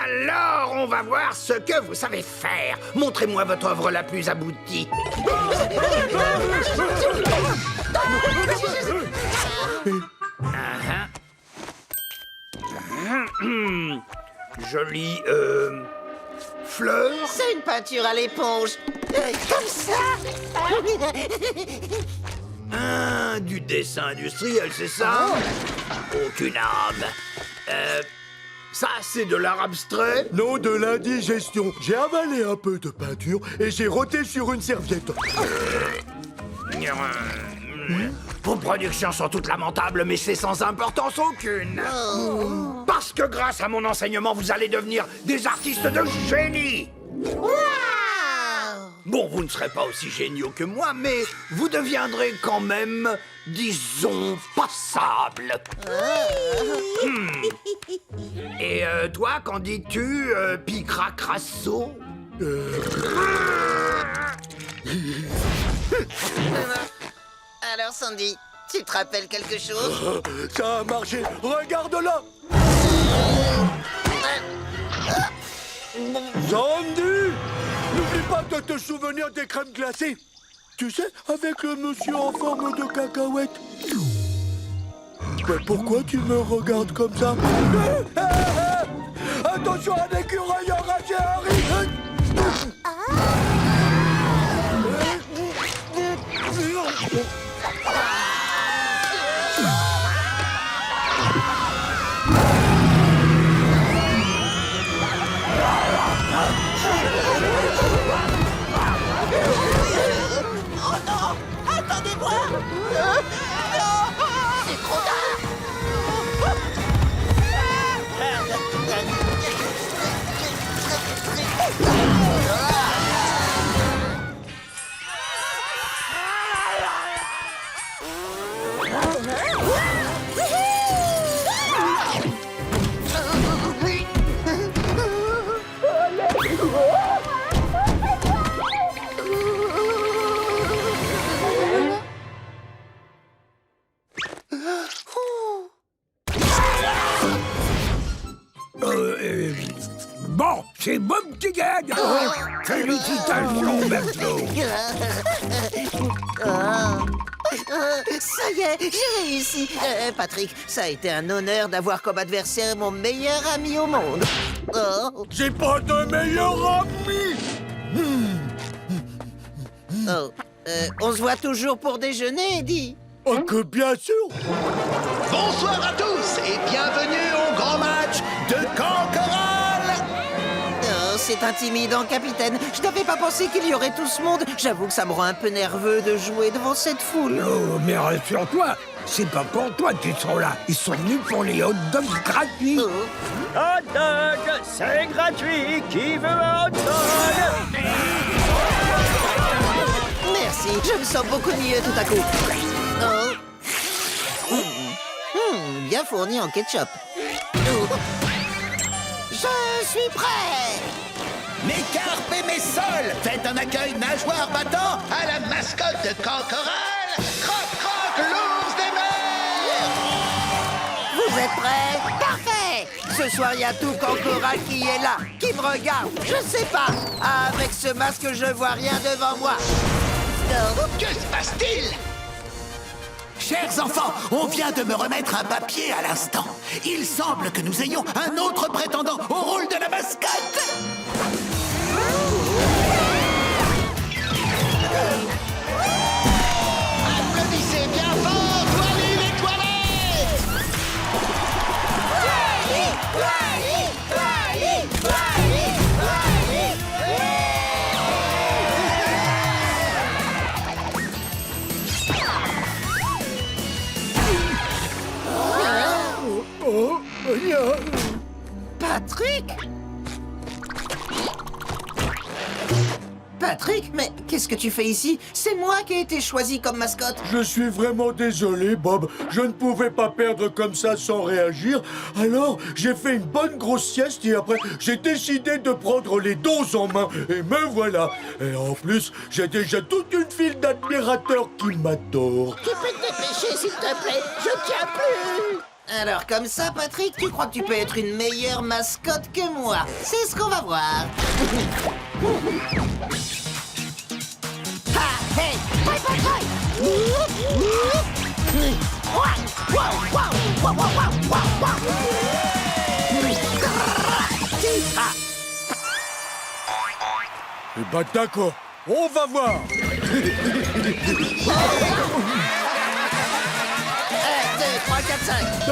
Alors, on va voir ce que vous savez faire. Montrez-moi votre œuvre la plus aboutie. Jolie, fleur. C'est une peinture à l'éponge. Comme ça. Du dessin industriel, c'est ça? Aucune âme. Ça, c'est de l'art abstrait? Non, de l'indigestion. J'ai avalé un peu de peinture et j'ai roté sur une serviette. Vos productions sont toutes lamentables, mais c'est sans importance aucune. Parce que grâce à mon enseignement, vous allez devenir des artistes de génie. Bon, vous ne serez pas aussi géniaux que moi, mais vous deviendrez quand même, disons, passables. Et toi, qu'en dis-tu, Picra Crasso? Alors, Sandy, tu te rappelles quelque chose? Ça a marché. Regarde-la. Sandy, n'oublie pas de te souvenir des crèmes glacées. Tu sais, avec le monsieur en forme de cacahuète. Mais pourquoi tu me regardes comme ça? Attention à l'écureuil enragé arrive. Oh non! Attendez-moi! C'est trop Bon, c'est bon petit gag. Félicitations, Berthaud. Ça y est, j'ai réussi. Patrick, ça a été un honneur d'avoir comme adversaire mon meilleur ami au monde. Oh, J'ai pas de meilleur ami. oh. On se voit toujours pour déjeuner, Eddie. Oh, que bien sûr. Bonsoir à tous et bienvenue au grand match de Canquoral. Oh, c'est intimidant, capitaine. Je n'avais pas pensé qu'il y aurait tout ce monde. J'avoue que ça me rend un peu nerveux de jouer devant cette foule. Oh, mais rassure-toi, c'est pas pour toi qu'ils sont là. Ils sont venus pour les hot dogs gratuits. Oh. Hot dog, c'est gratuit. Qui veut un hot dog? Merci, je me sens beaucoup mieux tout à coup. Oh. Bien fourni en ketchup. Oh. Je suis prêt. Mes carpes et mes sols, faites un accueil nageoire battant à la mascotte de Canquoral, Croc-Croc, l'ours des mers. Vous êtes prêts? Parfait. Ce soir, il y a tout Canquoral qui est là, qui me regarde. Je sais pas. Avec ce masque, je vois rien devant moi. Oh. Que se passe-t-il? Chers enfants, on vient de me remettre un papier à l'instant. Il semble que nous ayons un autre prétendant au rôle de la mascotte. Applaudissez bien fort, Wally les toilettes! Oh, rien. Patrick? Patrick, mais qu'est-ce que tu fais ici? C'est moi qui ai été choisi comme mascotte. Je suis vraiment désolé, Bob. Je ne pouvais pas perdre comme ça sans réagir. Alors, j'ai fait une bonne grosse sieste et après, j'ai décidé de prendre les doses en main. Et me voilà. Et en plus, j'ai déjà toute une file d'admirateurs qui m'adorent. Tu peux te dépêcher, s'il te plaît? Je tiens plus. Alors comme ça, Patrick, tu crois que tu peux être une meilleure mascotte que moi? C'est ce qu'on va voir. Ha, hey, bye, bye, bye. Wow, wow, wow, wow, wow, wow, wow. Ah. Eh ben d'accord, on va voir. 1, 2, 3, 4, 5. Oh,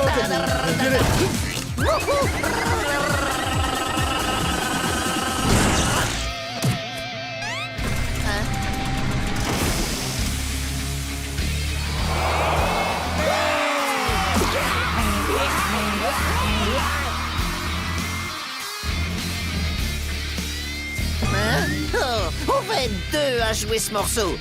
on va être deux à jouer ce morceau.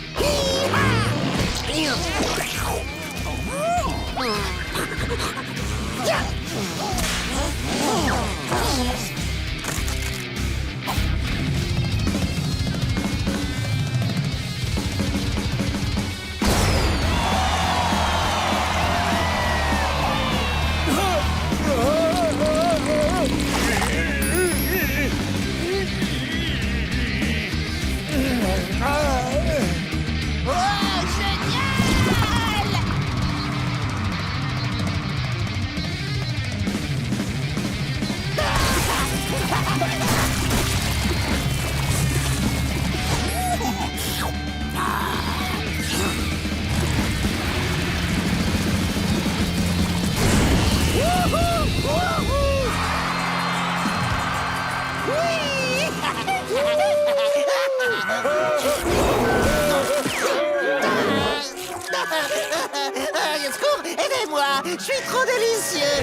Secours, aidez-moi, je suis trop délicieux.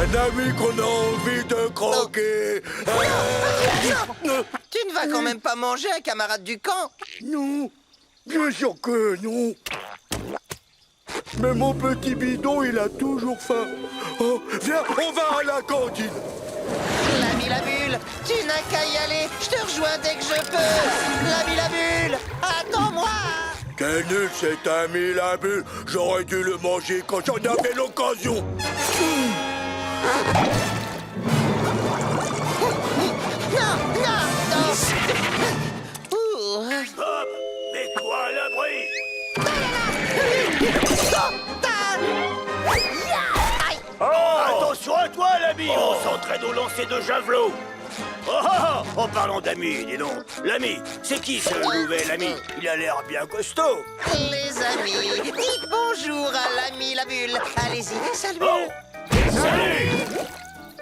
Un ami qu'on a envie de croquer. Tu ne vas quand même pas manger un camarade du camp? Non, bien sûr que non. Mais mon petit bidon, il a toujours faim. Oh, viens, on va à la cantine. L'ami la bulle, tu n'as qu'à y aller, je te rejoins dès que je peux. L'ami la bulle, attends-moi. Quel nul cet ami la bulle. J'aurais dû le manger quand j'en avais l'occasion. Non, non, non. Ouh. Bob, mets-toi à l'abri. Attention à toi, l'ami. On s'entraîne au lancer de javelot. En parlant d'amis, dis donc. L'ami, c'est qui ce nouvel ami? Il a l'air bien costaud. Les amis, dites bonjour à l'ami la bulle. Allez-y, salut. Oh, salut.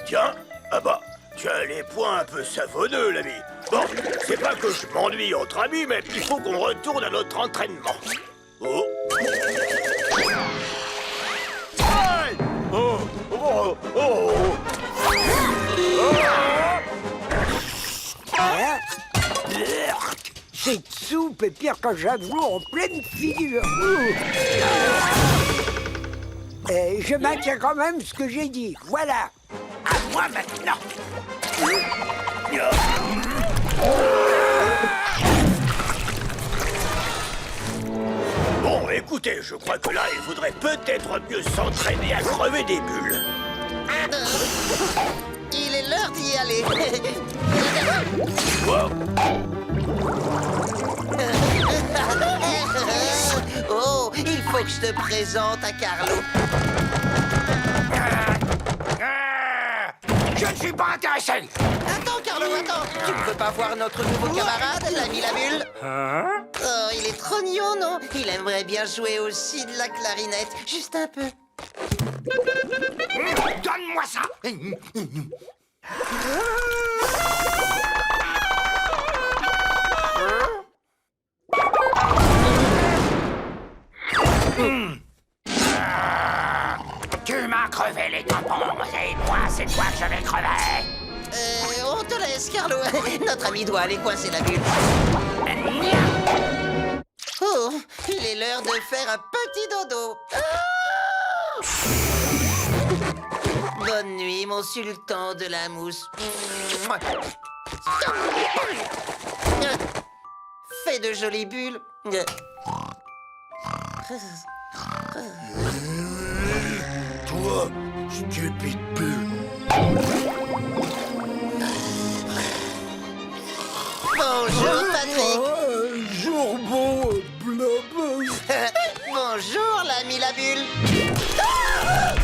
Tiens, ah bah, tu as les poings un peu savonneux, l'ami. Bon, c'est pas que je m'ennuie entre amis, mais il faut qu'on retourne à notre entraînement. Oh. Aïe. Oh, oh, oh, oh. Cette soupe est pire qu'un javelot en pleine figure. Et je maintiens quand même ce que j'ai dit. Voilà. À moi maintenant. Bon, écoutez, je crois que là, il faudrait peut-être mieux s'entraîner à crever des bulles. Il est l'heure d'y aller. Wow. Oh, il faut que je te présente à Carlo. Je ne suis pas intéressé. Attends, Carlo, attends. Tu ne veux pas voir notre nouveau camarade, l'ami la bulle? Oh, il est trop mignon, non? Il aimerait bien jouer aussi de la clarinette. Juste un peu. Donne-moi ça. Tu m'as crevé les tampons, et moi, c'est toi que je vais crever. On te laisse, Carlo. Notre ami doit aller coincer la bulle. Oh, il Il est l'heure de faire un petit dodo. Bonne nuit, mon sultan de la mousse. Fais de jolies bulles. Toi, stupide bulle. Bonjour, Patrick. Jour bon, Blob. Bonjour, l'ami la bulle. Ah,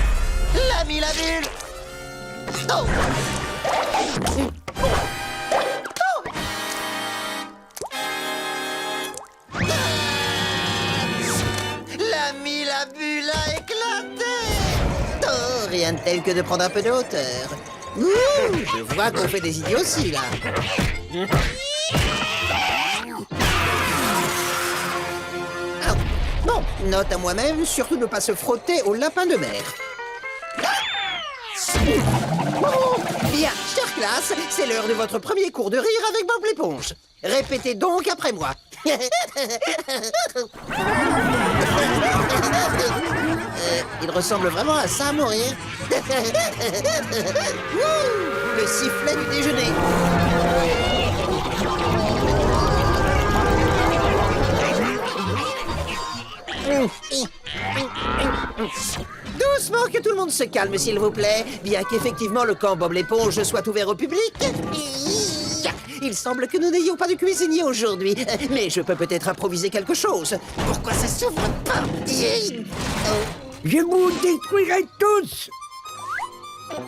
l'ami la bulle. Oh. L'ami la bulle a éclaté. Oh, rien de tel que de prendre un peu de hauteur. Ouh, je vois qu'on fait des idioties, là. Ah, bon, note à moi-même, surtout ne pas se frotter au lapin de mer. Oh, bien, chère classe, c'est l'heure de votre premier cours de rire avec Bob l'éponge. Répétez donc après moi. Il ressemble vraiment à ça à mourir. Le sifflet du déjeuner. Doucement, que tout le monde se calme, s'il vous plaît. Bien qu'effectivement le camp Bob l'éponge soit ouvert au public. Il semble que nous n'ayons pas de cuisinier aujourd'hui, mais je peux peut-être improviser quelque chose. Pourquoi ça s'ouvre pas? Je vous détruirai tous!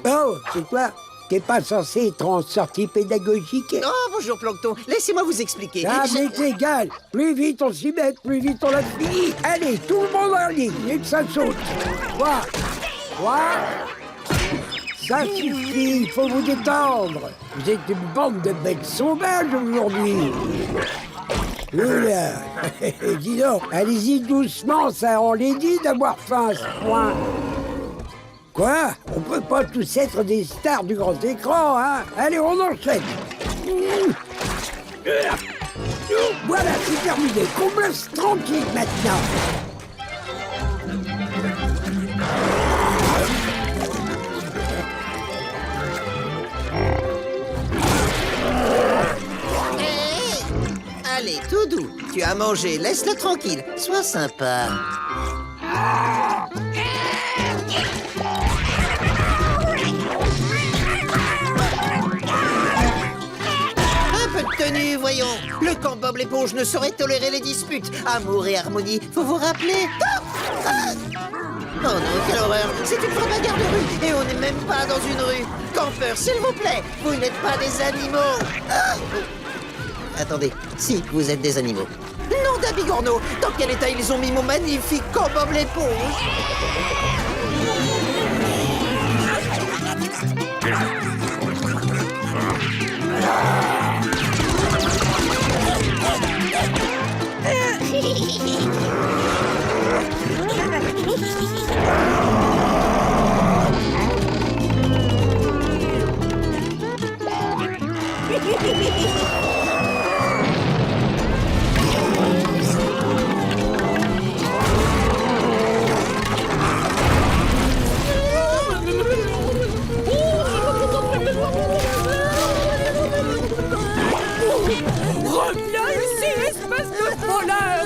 Oh, c'est quoi? T'es pas censé être en sortie pédagogique? Oh, bonjour Plancton, laissez-moi vous expliquer. Ah, J'ai- mais c'est égal! Plus vite on s'y met, plus vite on l'a fini! Allez, tout le monde en ligne, et que ça saute! Quoi? Ça suffit, il faut vous détendre! Vous êtes une bande de bêtes sauvages aujourd'hui! Oula! Dis donc, allez-y doucement, ça enlaidit d'avoir faim à ce point! Quoi? On peut pas tous être des stars du grand écran, hein? Allez, on enchaîne! Voilà, c'est terminé. Qu'on me laisse tranquille maintenant! Hey, allez, tout doux. Tu as mangé, laisse-le tranquille. Sois sympa. Un peu de tenue, voyons. Le camp Bob l'éponge ne saurait tolérer les disputes. Amour et harmonie, faut vous rappeler. Oh non, quelle horreur. C'est une vraie bagarre de rue. Et on n'est même pas dans une rue. Campeurs, s'il vous plaît, vous n'êtes pas des animaux. Ah. Attendez, si, vous êtes des animaux. Non, d'Abigorno, dans quel état ils ont mis mon magnifique camp Bob l'éponge? Reviens ici, espèce de voleur!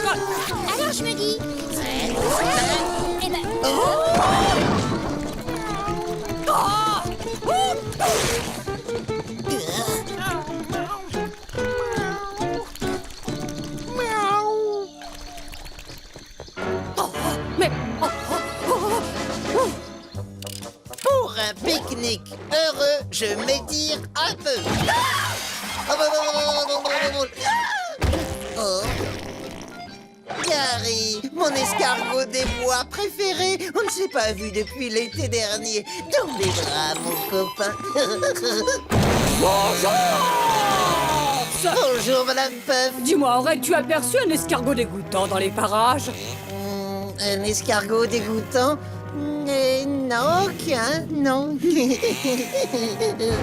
Alors je me dis... Eh ben... Mais... Pour un pique-nique heureux, je m'étire un peu. Oh. Gary, mon escargot des bois préféré. On ne s'est pas vu depuis l'été dernier. Dans les bras, mon copain. Bonjour, Madame Puff. Dis-moi, aurais-tu aperçu un escargot dégoûtant dans les parages? Un escargot dégoûtant? Non, aucun, non.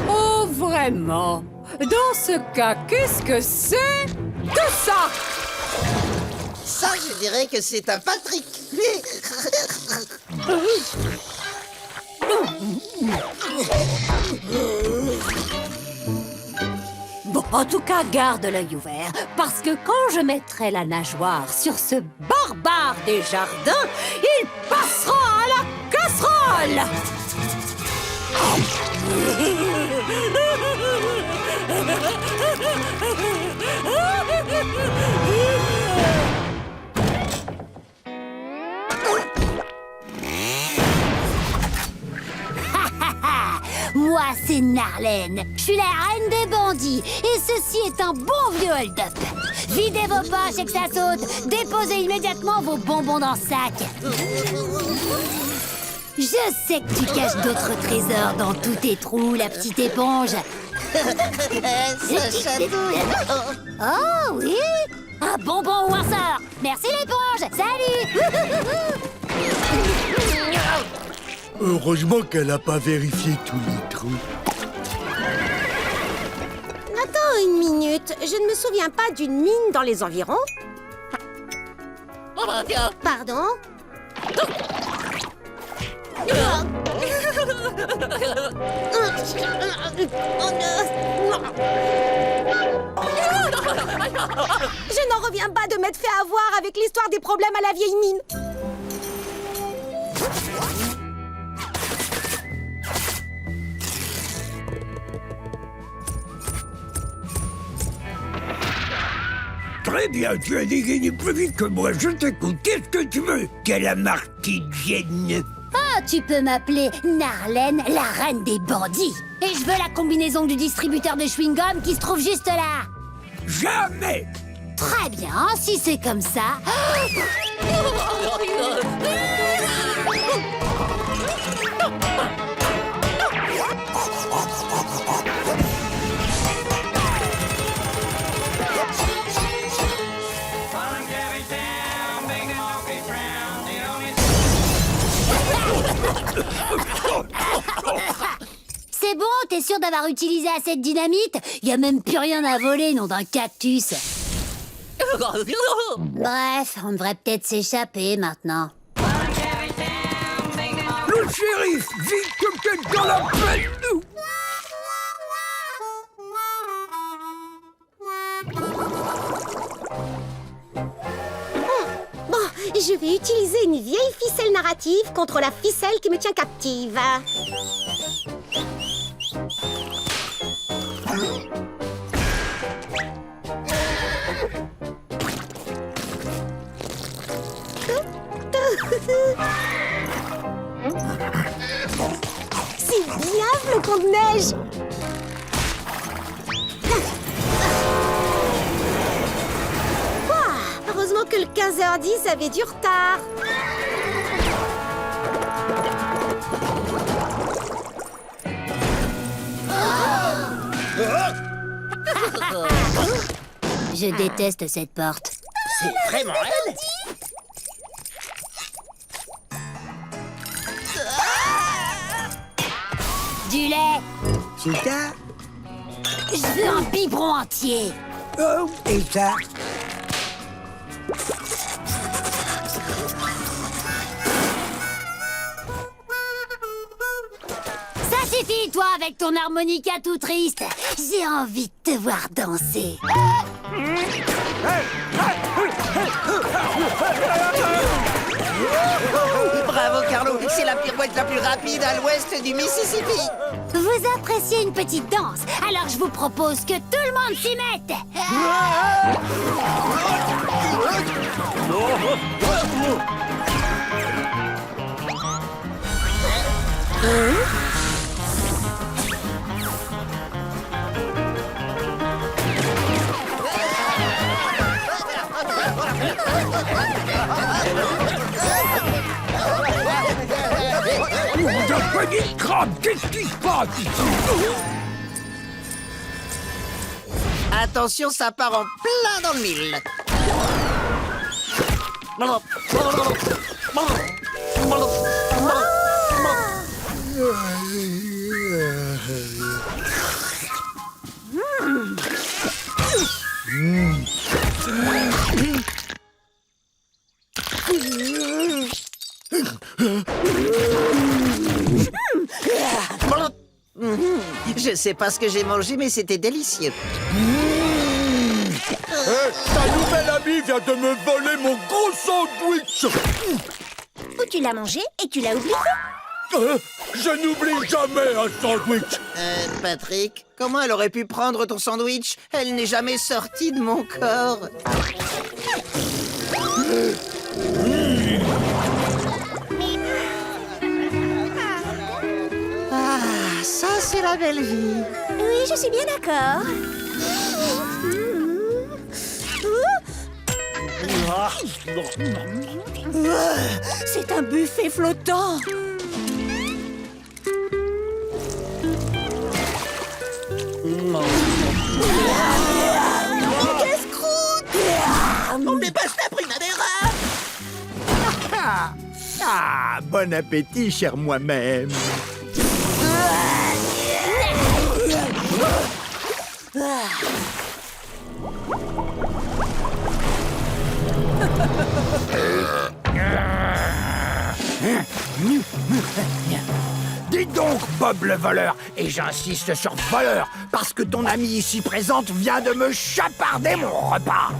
Oh, vraiment? Dans ce cas, qu'est-ce que c'est que ça? Ça, je dirais que c'est un Patrick. Bon, en tout cas, garde l'œil ouvert, parce que quand je mettrai la nageoire sur ce barbare des jardins, il passera à la casserole. Moi, c'est Narlène. Je suis la reine des bandits. Et ceci est un bon vieux hold-up. Videz vos poches et que ça saute. Déposez immédiatement vos bonbons dans le sac. Je sais que tu caches d'autres trésors dans tous tes trous, la petite éponge. Ça chatouille. Oh oui, un bonbon ou un sort. Merci l'éponge. Salut. Heureusement qu'elle n'a pas vérifié tous les trous. Attends une minute, je ne me souviens pas d'une mine dans les environs. Pardon? Je n'en reviens pas de m'être fait avoir avec l'histoire des problèmes à la vieille mine. Très bien, tu as dégainé plus vite que moi, je t'écoute. Qu'est-ce que tu veux, Calamartidienne? Ah, tu peux m'appeler Narlène, la reine des bandits. Et je veux la combinaison du distributeur de chewing-gum qui se trouve juste là. Jamais! Très bien, si c'est comme ça. C'est bon, t'es sûr d'avoir utilisé assez de dynamite? Y a même plus rien à voler, nom d'un cactus. Bref, on devrait peut-être s'échapper maintenant. Le shérif, vite que quelqu'un l'appelle, nous! Bon, je vais utiliser une vieille ficelle narrative contre la ficelle qui me tient captive. C'est bien, flocon de neige. Ouah, heureusement que le 15h10 avait du retard. Je déteste cette porte. C'est vraiment elle? Du lait. C'est ça? Je veux un biberon entier. Oh, et ça? Ça suffit, toi, avec ton harmonica tout triste. J'ai envie de te voir danser. Bravo, Carlo. C'est la pirouette la plus rapide à l'ouest du Mississippi. Vous appréciez une petite danse, alors je vous propose que tout le monde s'y mette. Panique crabe, qu'est-ce qui se passe ici? Attention, ça part en plein dans le mille. Je sais pas ce que j'ai mangé, mais c'était délicieux. Ta nouvelle amie vient de me voler mon gros sandwich. Ou tu l'as mangé et tu l'as oublié. Je n'oublie jamais un sandwich. Patrick, comment elle aurait pu prendre ton sandwich? Elle n'est jamais sortie de mon corps. Ah, ça c'est la belle vie. Oui, je suis bien d'accord. C'est un buffet flottant. On me dépasse la primavera. Ah, bon appétit, cher moi-même. Dites donc, Bob le voleur, et j'insiste sur voleur, parce que ton ami ici présente vient de me chaparder mon repas.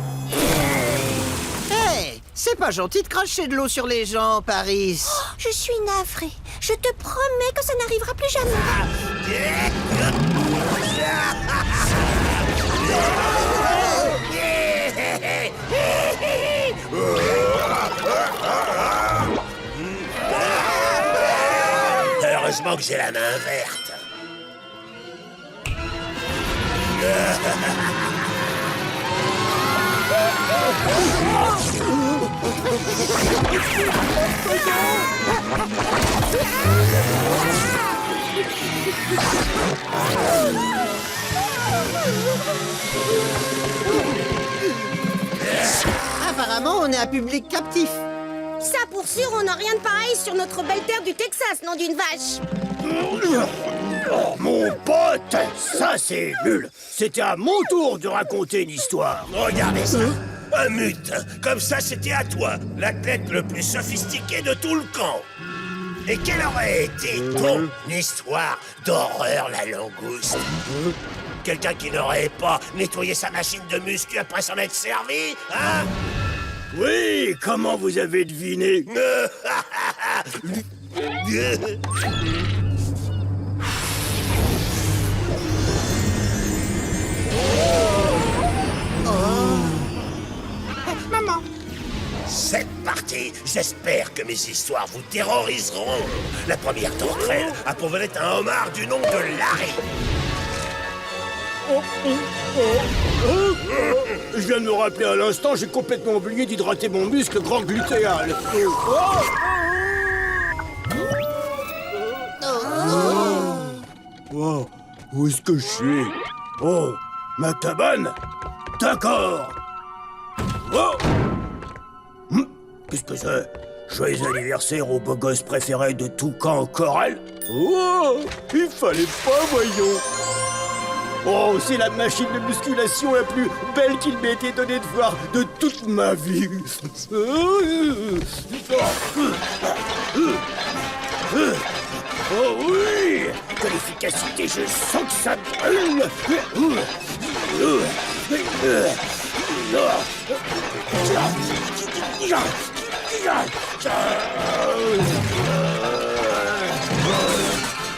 Hey, c'est pas gentil de cracher de l'eau sur les gens, Paris. Je suis navrée. Je te promets que ça n'arrivera plus jamais. Heureusement que j'ai la main verte. Apparemment, on est un public captif. Ça, pour sûr, on n'a rien de pareil sur notre belle terre du Texas, nom d'une vache. Oh, mon pote, ça c'est nul. C'était à mon tour de raconter une histoire. Regardez ça. Un mute. Comme ça, c'était à toi, l'athlète le plus sophistiqué de tout le camp. Et quelle aurait été ton histoire d'horreur, la langouste? Quelqu'un qui n'aurait pas nettoyé sa machine de muscu après s'en être servi, hein? Oui, comment vous avez deviné? Maman. C'est parti. J'espère que mes histoires vous terroriseront. La première d'entre elles a pour vedette un homard du nom de Larry. Je viens de me rappeler à l'instant, j'ai complètement oublié d'hydrater mon muscle grand glutéal. Oh, où est-ce que je suis? Oh, ma cabane? D'accord. Oh. Qu'est-ce que c'est? Joyeux anniversaire au beau gosse préféré de Toucan Corral? Oh, il fallait pas, voyons. Oh, c'est la machine de musculation la plus belle qu'il m'ait été donné de voir de toute ma vie. Oh oui! De l'efficacité, je sens que ça brûle!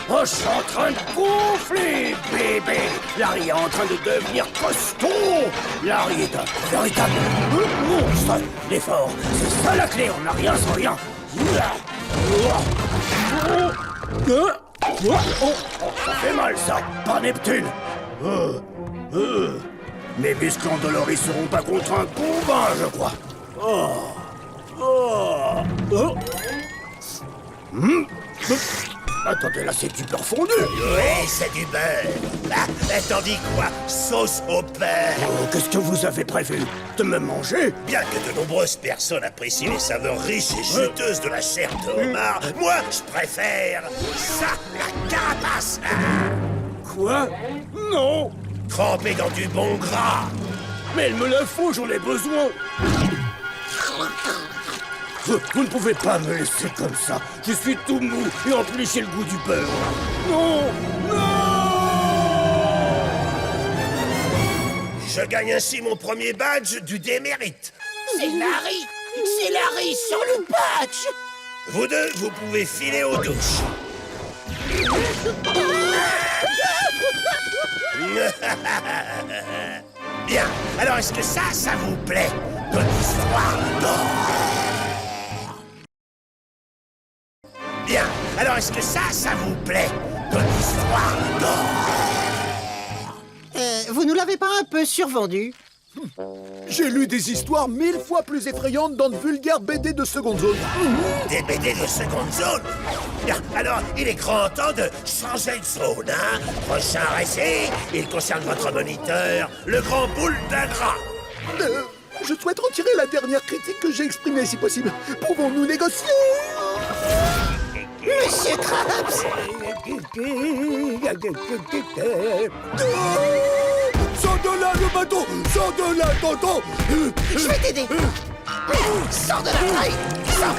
Oh, je suis en train de gonfler, bébé! Larry est en train de devenir costaud! Larry est un véritable monstre! L'effort, c'est ça la clé, on n'a rien sans rien! Ça fait mal, ça! Par Neptune! Mes muscles endoloris seront pas contre un combat, je crois! Attendez, là, c'est du beurre fondu. Oui, c'est du beurre. Ah, t'en dis quoi? Sauce au beurre. Oh, qu'est-ce que vous avez prévu? De me manger? Bien que de nombreuses personnes apprécient les saveurs riches et juteuses de la chair de homard, moi, je préfère ça, la carapace. Quoi? Non. Trempé dans du bon gras. Mais elle me la faut, j'en ai besoin. Vous ne pouvez pas me laisser comme ça. Je suis tout mou et en plus j'ai le goût du beurre. Non! Non! Je gagne ainsi mon premier badge du démérite. C'est Larry sur le patch. Vous deux, vous pouvez filer aux douches. Bien, alors est-ce que ça vous plaît? Notre histoire d'horreur. Bien, alors est-ce que ça vous plaît? Notre histoire d'horreur. Vous nous l'avez pas un peu survendu? J'ai lu des histoires 1000 fois plus effrayantes dans de vulgaires BD de seconde zone. Des BD de seconde zone? Bien, alors il est grand temps de changer de zone, hein? Prochain récit, il concerne votre moniteur, le grand boule d'ingrat. Je souhaite retirer la dernière critique que j'ai exprimée, si possible. Pouvons-nous négocier? Monsieur Krabs! Sors de là, le bateau! Sors de là, tonton! Je vais t'aider! Sors de la traîne! Sors!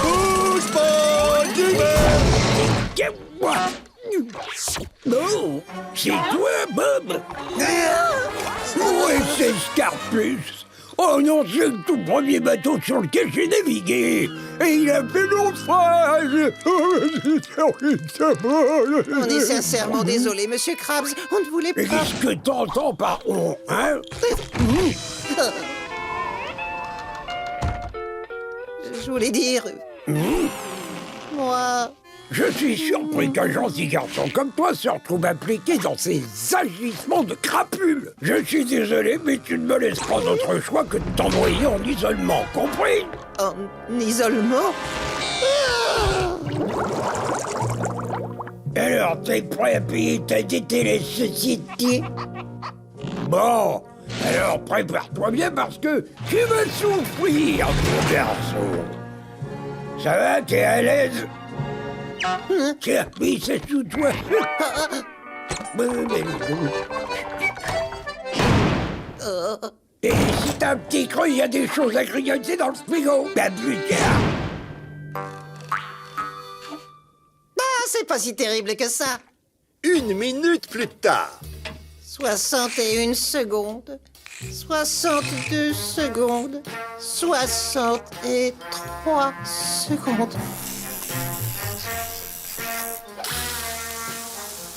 Bouge pas, Moi. Non, c'est toi, Bob. Où est c'est Scarpus? Oh non, c'est le tout premier bateau sur lequel j'ai navigué. Et il a fait naufrage. On est sincèrement désolé, Monsieur Krabs. On ne voulait pas... Et qu'est-ce que t'entends par on, hein? Je voulais dire... Moi... Je suis surpris qu'un gentil garçon comme toi se retrouve impliqué dans ces agissements de crapules. Je suis désolé, mais tu ne me laisses pas d'autre choix que de t'envoyer en isolement, compris? En isolement? Alors, t'es prêt à payer ta dette à la société? Bon, alors prépare-toi bien parce que tu vas souffrir, mon garçon. Ça va, t'es à l'aise? Tiens, oui, c'est sous toi. Et si t'as un petit creux, il y a des choses à grignoter dans le frigo. Ben plus tard. Ah, c'est pas si terrible que ça. 1 minute plus tard. 61 secondes. 62 secondes. 63 secondes.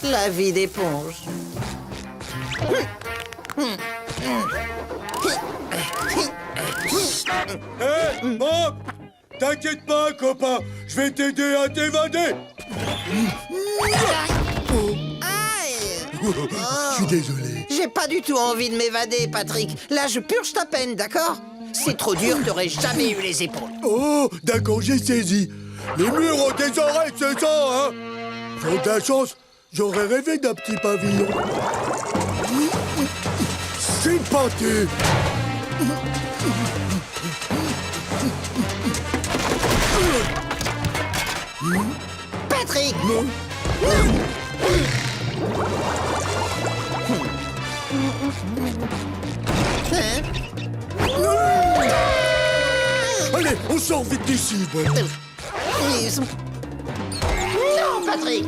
La vie d'éponge. Hé, Bob! T'inquiète pas, copain! Je vais t'aider à t'évader! Aïe! Je suis désolé. J'ai pas du tout envie de m'évader, Patrick. Là, je purge ta peine, d'accord? C'est trop dur, t'aurais jamais eu les épaules. Oh, d'accord, j'ai saisi. Les murs ont des oreilles, c'est ça, hein? J'ai de la chance, j'aurais rêvé d'un petit pavillon. C'est parti! Patrick! Hein? Allez, on sort vite d'ici, Bob. Non, Patrick!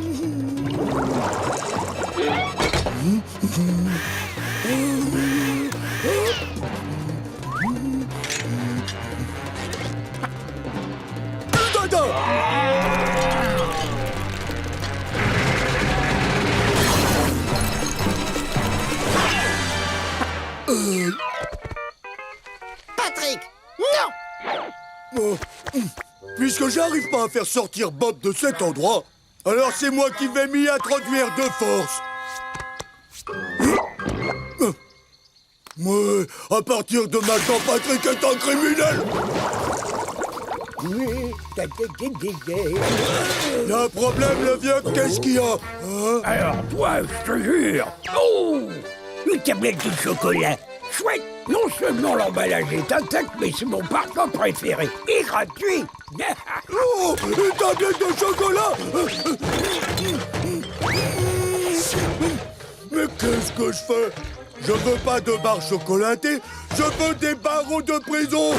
Dada! Patrick! Non! Oh, puisque j'arrive pas à faire sortir Bob de cet endroit, alors c'est moi qui vais m'y introduire de force. Ouais, à partir de maintenant, Patrick est un criminel. Y'a un problème, le vieux, qu'est-ce qu'il y a hein? Alors toi, je te jure. Oh, une tablette de chocolat. Chouette. Non seulement l'emballage est intact, mais c'est mon parfum préféré. Et gratuit. Oh, une tablette de chocolat Mais qu'est-ce que je fais? Je veux pas de barre chocolatée, je veux des barreaux de prison.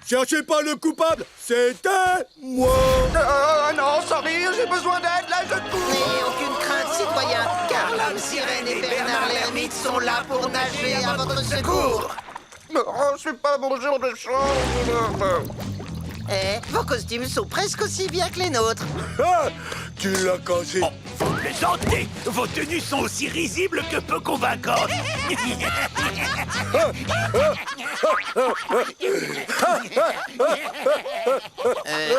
Cherchez pas le coupable, c'était moi. Non, sorry, j'ai besoin d'aide, là, je cours. N'ayez aucune crainte, citoyen, car l'homme sirène et Bernard l'ermite sont là pour nager à votre secours. Oh, c'est pas mon jour de chance. Vos costumes sont presque aussi bien que les nôtres. Ah, tu l'as cassé. Vous plaisantez. Vos tenues sont aussi risibles que peu convaincantes.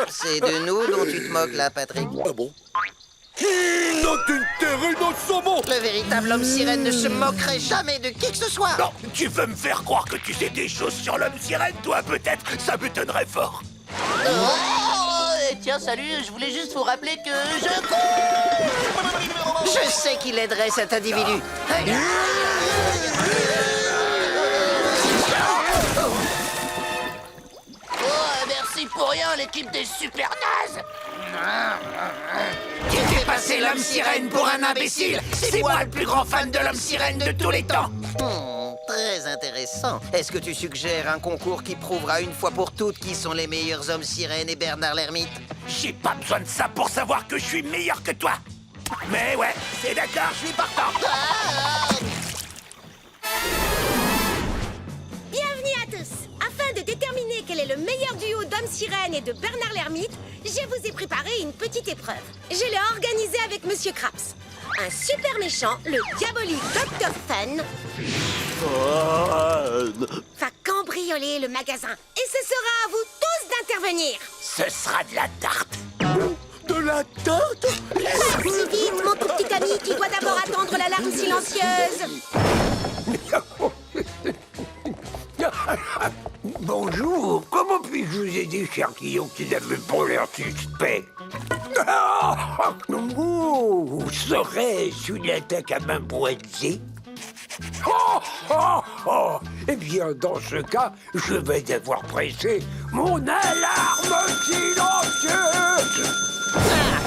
C'est de nous dont tu te moques là, Patrick. Ah bon? Non, une terrine au saumon. Le véritable homme sirène ne se moquerait jamais de qui que ce soit. Non, tu veux me faire croire que tu sais des choses sur l'homme sirène, toi, peut-être? Ça m'étonnerait fort. Tiens, salut, je voulais juste vous rappeler que je cours. Je sais qu'il aiderait cet individu. Merci pour rien, l'équipe des super nazes. Tu fais passer l'homme sirène pour un imbécile. C'est moi le plus grand fan de l'homme sirène de tous les temps. Très intéressant. Est-ce que tu suggères un concours qui prouvera une fois pour toutes qui sont les meilleurs hommes sirènes et Bernard l'ermite? J'ai pas besoin de ça pour savoir que je suis meilleur que toi. Mais ouais, c'est d'accord, je suis partant. Bienvenue à tous. Afin de déterminer quel est le meilleur duo d'hommes sirènes et de Bernard l'ermite, je vous ai préparé une petite épreuve. Je l'ai organisée avec Monsieur Krabs. Un super méchant, le diabolique Dr. Fun, va cambrioler le magasin. Et ce sera à vous tous d'intervenir. Ce sera de la tarte. De la tarte? Pas si vite, mon tout petit ami, qui doit d'abord attendre l'alarme silencieuse. Bonjour, comment puis-je vous aider, cher client, qui n'avez pas l'air suspect? Oh, serait-ce une attaque à main pointée? Eh bien, dans ce cas, je vais devoir presser mon alarme silencieuse.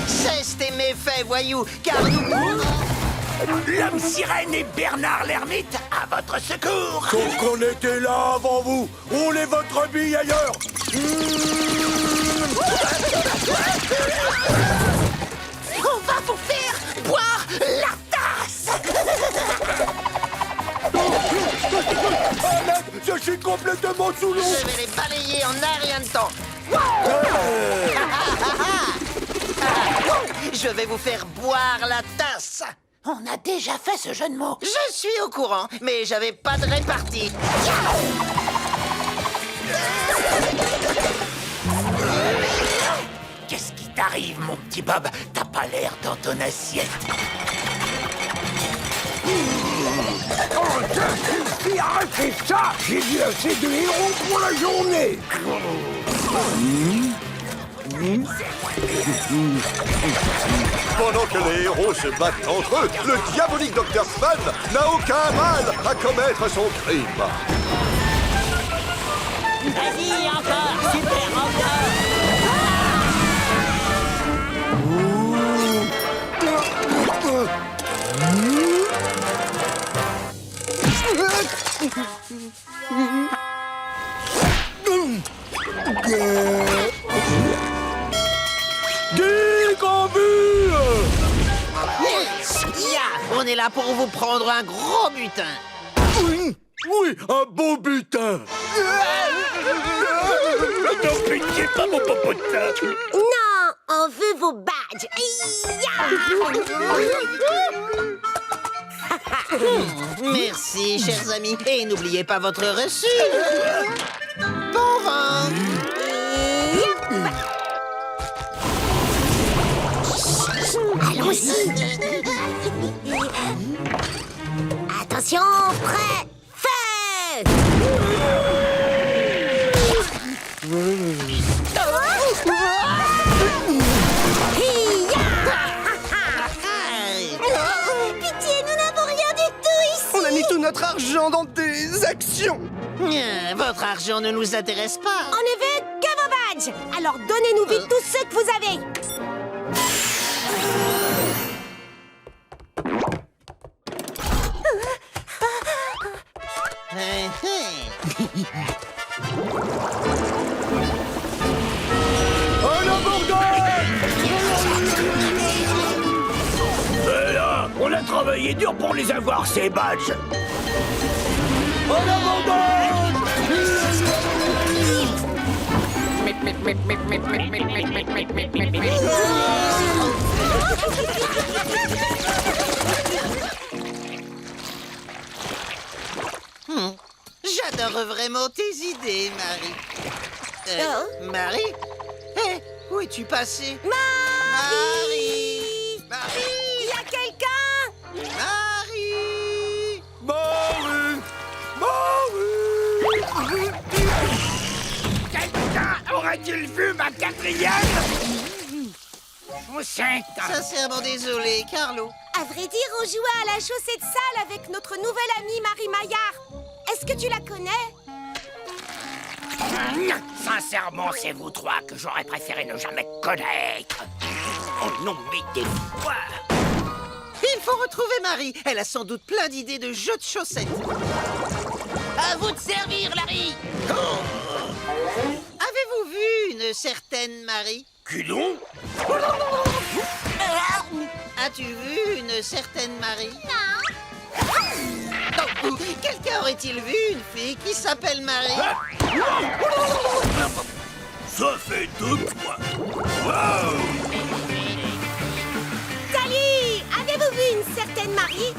Cesse tes méfaits, voyou, car nous... L'homme sirène et Bernard l'ermite à votre secours. Sauf qu'on était là avant vous. Roulez votre bille ailleurs. On va vous faire boire la tasse. Je suis complètement sous l'eau. Je vais les balayer en un rien de temps. Je vais vous faire boire la tasse. On a déjà fait ce jeu de mots. Je suis au courant, mais j'avais pas de répartie. Qu'est-ce qui t'arrive, mon petit Bob? T'as pas l'air dans ton assiette. Oh, ça suffit, arrêtez ça. J'ai vu assez de héros pour la journée. Pendant que les héros se battent entre eux, le diabolique Dr. Fun n'a aucun mal à commettre son crime. Vas-y, encore, super, encore. On est là pour vous prendre un gros butin. Oui, un beau butin. Non, pitié, pas mon popotin. Non, on veut vos badges. Merci, chers amis. Et n'oubliez pas votre reçu. Bon vent. Allons-y. Attention, prêt, feu. Pitié, nous n'avons rien du tout ici. On a mis tout notre argent dans des actions. Votre argent ne nous intéresse pas. On ne veut que vos badges. Alors donnez-nous vite tous ceux que vous avez. Et là, on a travaillé dur pour les avoir, ces badges. J'adore vraiment tes idées, Marie. Marie? Hé, où es-tu passée? Marie! Il y a quelqu'un? Marie! Quelqu'un aurait-il vu ma quatrième? Sincèrement désolé, Carlo. À vrai dire, on jouait à la chaussée de salle avec notre nouvelle amie Marie Maillard. Est-ce que tu la connais? Sincèrement, c'est vous trois que j'aurais préféré ne jamais connaître. Oh non, mais des fois... Il faut retrouver Marie. Elle a sans doute plein d'idées de jeux de chaussettes. À vous de servir, Larry. Avez-vous vu une certaine Marie? Culon? As-tu vu une certaine Marie? Non. Quelqu'un aurait-il vu une fille qui s'appelle Marie? Ça fait 2 points. Wow! Salut! Avez-vous vu une certaine Marie?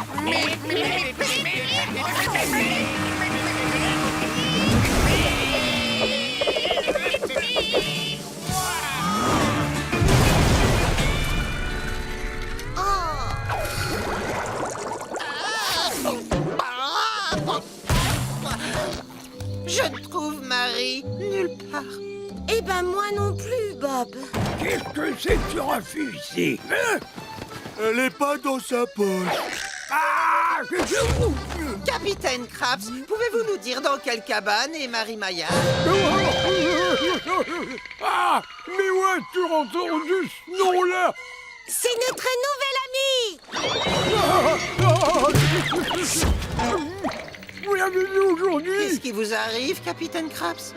Je ne trouve Marie nulle part. Eh ben moi non plus, Bob. Qu'est-ce que c'est sur un fusil, hein? Elle est pas dans sa poche. Ah, Capitaine Krabs, pouvez-vous nous dire dans quelle cabane est Marie Maillard? Ah, mais où as-tu entendu ce nom-là? C'est notre nouvelle amie. Vous l'avez vu aujourd'hui? Qu'est-ce qui vous arrive, Capitaine Krabs?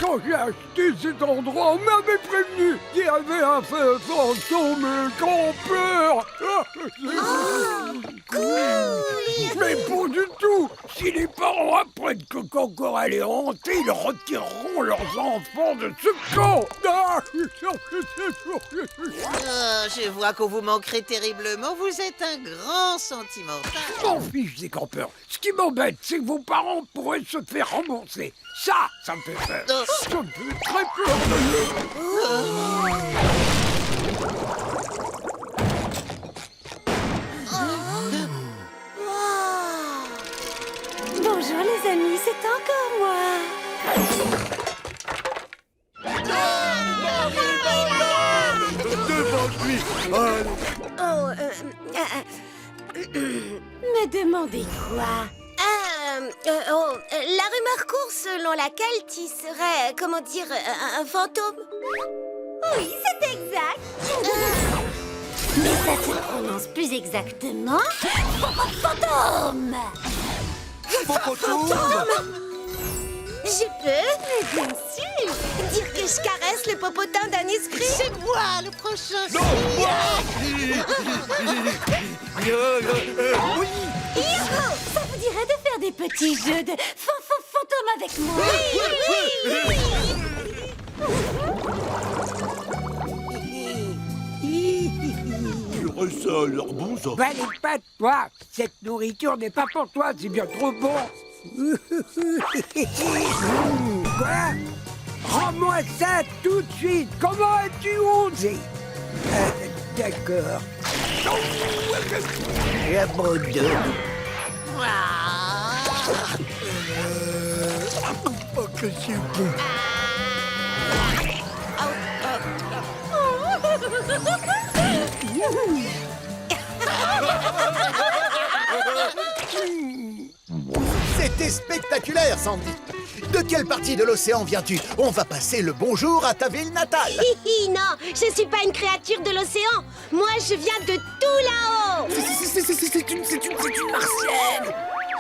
Quand j'ai acheté cet endroit, on m'avait prévenu qu'il y avait un feu fantôme et grand-peur. Mais pas du tout. Si les parents apprennent que Cancorel est hanté, ils retireront leurs enfants de ce camp. Je vois qu'on vous manquerait terriblement. Vous êtes un grand sentimental. Je m'en fiche des campeurs. Ce qui m'embête, c'est que vos parents pourraient se faire rembourser. Ça me fait peur. Ça me fait très peur. Bonjour les amis, c'est encore moi. Devant lui. Allez. Me demandez quoi? La rumeur court selon laquelle tu serais, comment dire, un fantôme. Oui, c'est exact. Mais ça se prononce plus exactement... Fantôme. Je peux, bien sûr, dire que je caresse le popotin d'un esprit. C'est moi le prochain. Non, moi. Youhou! Ça vous dirait de faire des petits jeux de fantôme avec moi. Tu ressens leur bon sang. Valez pas de toi. Cette nourriture n'est pas pour toi, c'est bien trop bon. Quoi? Rends-moi ça tout de suite. Comment as-tu osé? D'accord. J'abandonne. Oh, que c'est bon. C'était spectaculaire, Sandy. De quelle partie de l'océan viens-tu? On va passer le bonjour à ta ville natale. Hihi, non, je suis pas une créature de l'océan. Moi, je viens de tout là-haut. C'est une martienne.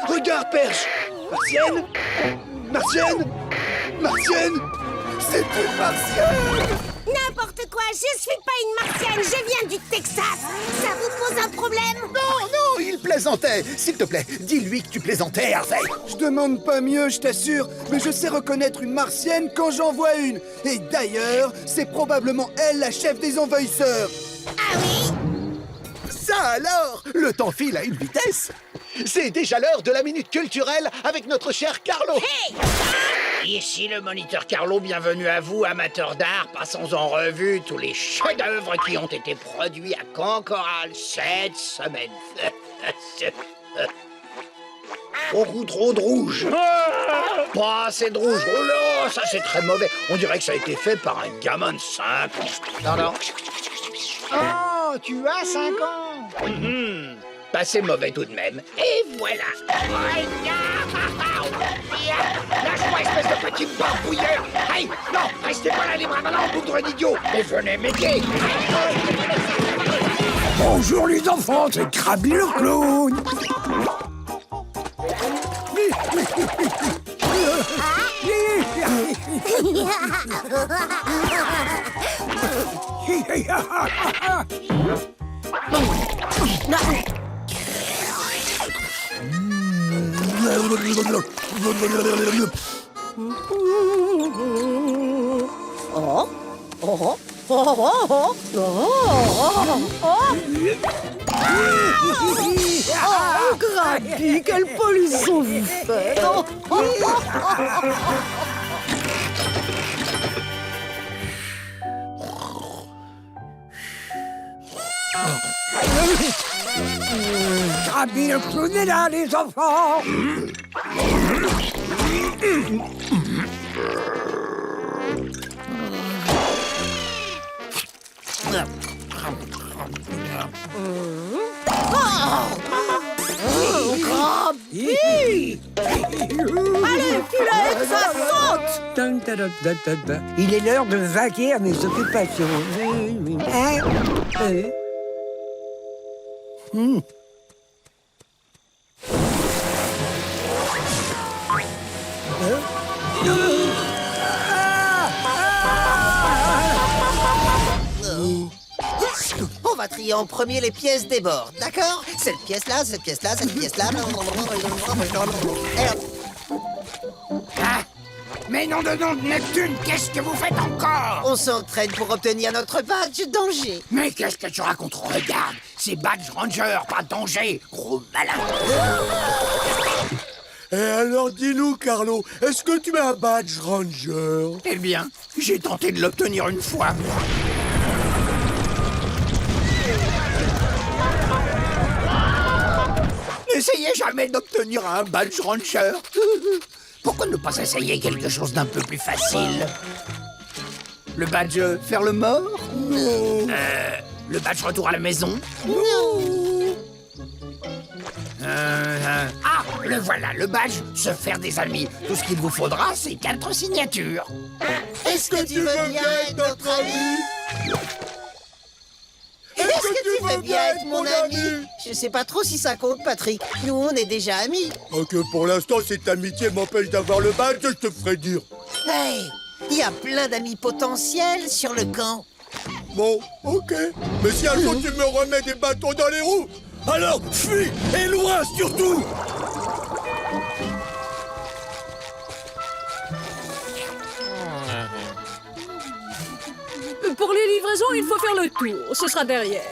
Regarde, Perche. Martienne. Martienne. Martienne. C'est une martienne. N'importe quoi, je suis pas une martienne, je viens du Texas. Ça vous pose un problème? Non, il plaisantait. S'il te plaît, dis-lui que tu plaisantais, Harvey. Je demande pas mieux, je t'assure, mais je sais reconnaître une martienne quand j'en vois une. Et d'ailleurs, c'est probablement elle la chef des envahisseurs. Ah oui? Ça alors, le temps file à une vitesse. C'est déjà l'heure de la minute culturelle avec notre cher Carlo. Hey! Ici le moniteur Carlo, bienvenue à vous, amateurs d'art. Passons en revue tous les chefs-d'œuvre qui ont été produits à Cancoral cette semaine. Beaucoup trop de rouge. Pas assez de rouge. Oh là, ça c'est très mauvais. On dirait que ça a été fait par un gamin de 5 ans. Non. Oh, tu as 5 ans. Pas c'est mauvais tout de même. Et voilà. Lâche-moi, espèce de petit barbouilleur. Aïe, non, restez pas là les bras ballants, bout d'idiot. Et venez m'aider. Bonjour les enfants, c'est Krabi le clown. Oh, Grappy, quelle pollution vous faites! Krabi le clown est là, les enfants. Allez, filet, que ça saute! Il est l'heure de vaquer à mes occupations. Hein? On va trier en premier les pièces des bords, d'accord? Cette pièce-là, cette pièce-là, cette pièce-là. Et hop. Mais nom de Neptune, qu'est-ce que vous faites encore? On s'entraîne pour obtenir notre badge danger. Mais qu'est-ce que tu racontes? Regarde, c'est Badge Ranger, pas danger, gros malin. Et alors, dis-nous, Carlo, est-ce que tu as un badge ranger? Eh bien, j'ai tenté de l'obtenir une fois. N'essayez jamais d'obtenir un badge ranger. Pourquoi ne pas essayer quelque chose d'un peu plus facile? Le badge faire le mort? Le badge retour à la maison? Ah, le voilà, le badge se faire des amis. Tout ce qu'il vous faudra, c'est 4 signatures. Est-ce que tu veux bien être notre ami? Est-ce que tu veux bien être mon ami? Je sais pas trop si ça compte, Patrick. Nous, on est déjà amis. Ok, pour l'instant, cette amitié m'empêche d'avoir le badge, je te ferai dire. Hey, il y a plein d'amis potentiels sur le camp. Bon, ok. Mais si un jour tu me remets des bâtons dans les roues, alors fuis et loin surtout. Pour les livraisons, il faut faire le tour. Ce sera derrière.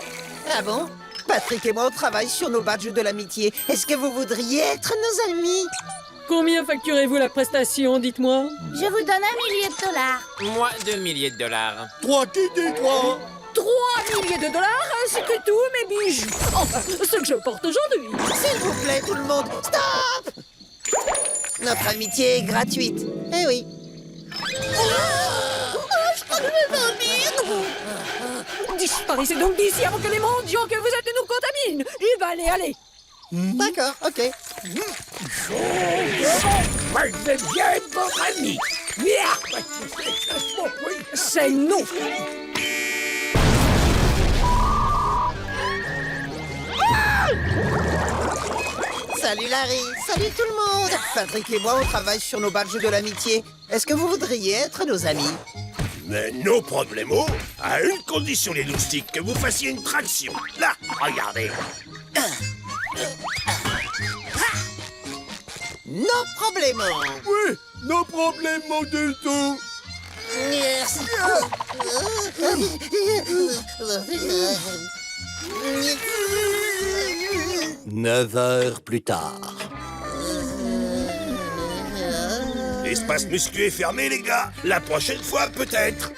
Ah bon? Patrick et moi, on travaille sur nos badges de l'amitié. Est-ce que vous voudriez être nos amis? Combien facturez-vous la prestation, dites-moi? Je vous donne $1 million. Moi, 2 milliers de dollars. 3 qui dit 3? 3 milliers de dollars, ainsi que tous mes bijoux. Enfin, ce que je porte aujourd'hui. S'il vous plaît, tout le monde, stop! Notre amitié est gratuite. Eh oui. Je crois que je vais vomir. Disparaissez donc d'ici avant que les mendiants que vous êtes nous contaminent. Et bah allez. D'accord, ok. Moi, je vais bien être votre ami. C'est non. Salut Larry, salut tout le monde. Patrick et moi, on travaille sur nos badges de l'amitié. Est-ce que vous voudriez être nos amis? Mais no problemo, à une condition, les loustiques, que vous fassiez une traction. Là, regardez. No problemo. Oui, no problemo du tout. Merci. 9 heures plus tard. L'espace muscu est fermé, les gars. La prochaine fois, peut-être.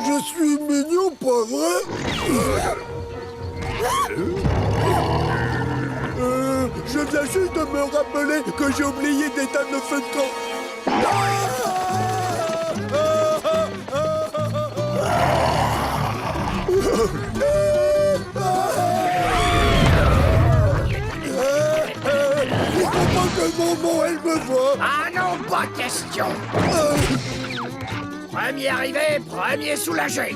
Je suis mignon, pas vrai? Je viens juste de me rappeler que j'ai oublié d'éteindre le feu de camp. Il faut pas que maman, elle me voie. Ah non, pas question. Premier arrivé, premier soulagé.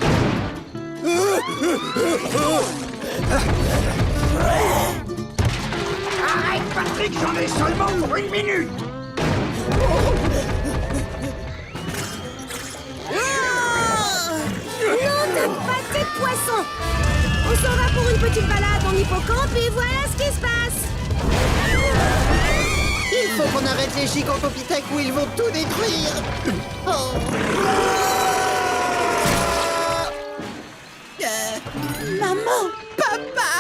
Arrête, Patrick, j'en ai seulement pour 1 minute. Non, t'aimes pas ces poissons. On s'en va pour une petite balade en hippocampe et voilà ce qui se passe. Il faut qu'on arrête les gigantopithèques ou ils vont tout détruire. Oh. Maman, papa.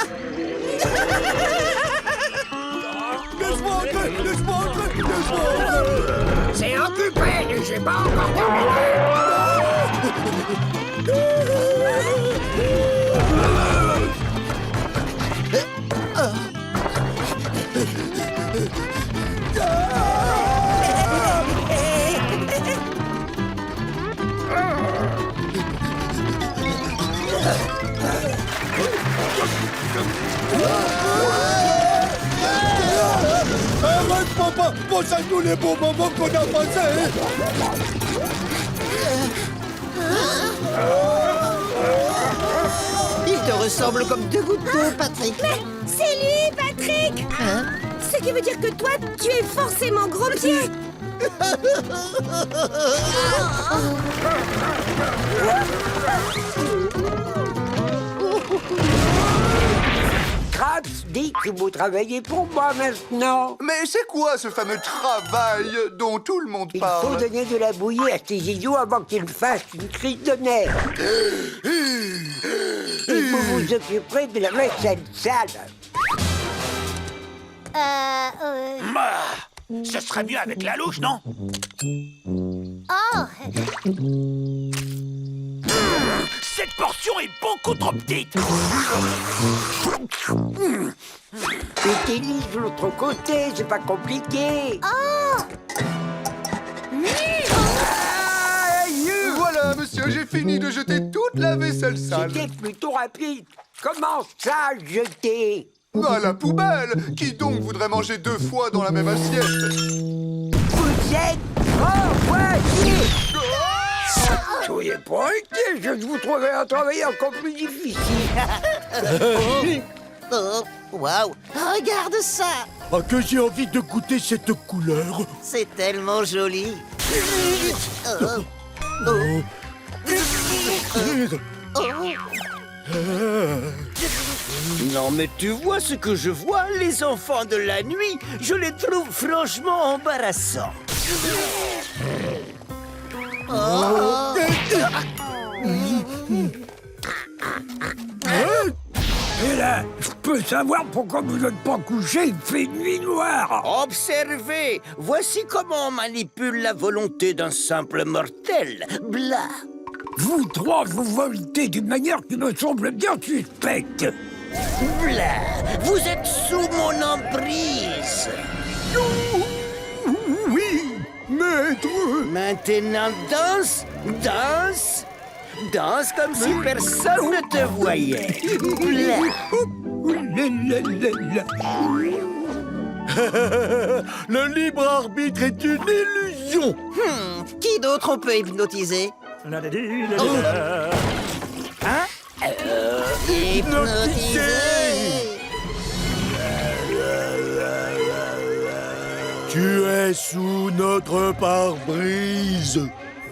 Laisse-moi entrer, laisse-moi entrer, laisse-moi entrer. C'est occupé, j'ai pas encore terminé. Arrête, papa! Pense à tous les bons moments qu'on a passés! Il te ressemble comme 2 gouttes d'eau, Patrick. Mais c'est lui, Patrick. Hein? Ce qui veut dire que toi, tu es forcément gros pied. Krabs dit que vous travaillez pour moi maintenant. Mais c'est quoi ce fameux travail dont tout le monde Il faut parle? donner de la bouillie à ces idiots avant qu'ils fassent une crise de nerfs. Et vous vous occuperez de la vaisselle sale. Ce serait mieux avec la louche, non? Oh, Cette portion est beaucoup trop petite. Mettez-les de l'autre côté, c'est pas compliqué. Voilà, monsieur, j'ai fini de jeter toute la vaisselle sale. C'était plutôt rapide. Comment ça, jeter? À la poubelle! Qui donc voudrait manger 2 fois dans la même assiette? Vous êtes envoyé. Soyez pas inquiets, je vous trouverai un travail encore plus difficile. Oh, waouh. Regarde ça. Ah, que j'ai envie de goûter cette couleur! C'est tellement joli. Oh. Oh. Non, mais tu vois ce que je vois, les enfants de la nuit, je les trouve franchement embarrassants. Et là, je peux savoir pourquoi vous n'êtes pas couché, il fait nuit noire. Observez, voici comment on manipule la volonté d'un simple mortel. Blah. Vous trois, vous voltez d'une manière qui me semble bien suspecte. Blah. Vous êtes sous mon emprise. Oui, maître. Maintenant, danse, danse, danse comme si personne ne te voyait. Blah. Le libre arbitre est une illusion. Qui d'autre on peut hypnotiser? Hypnotiser. Tu es sous notre pare-brise.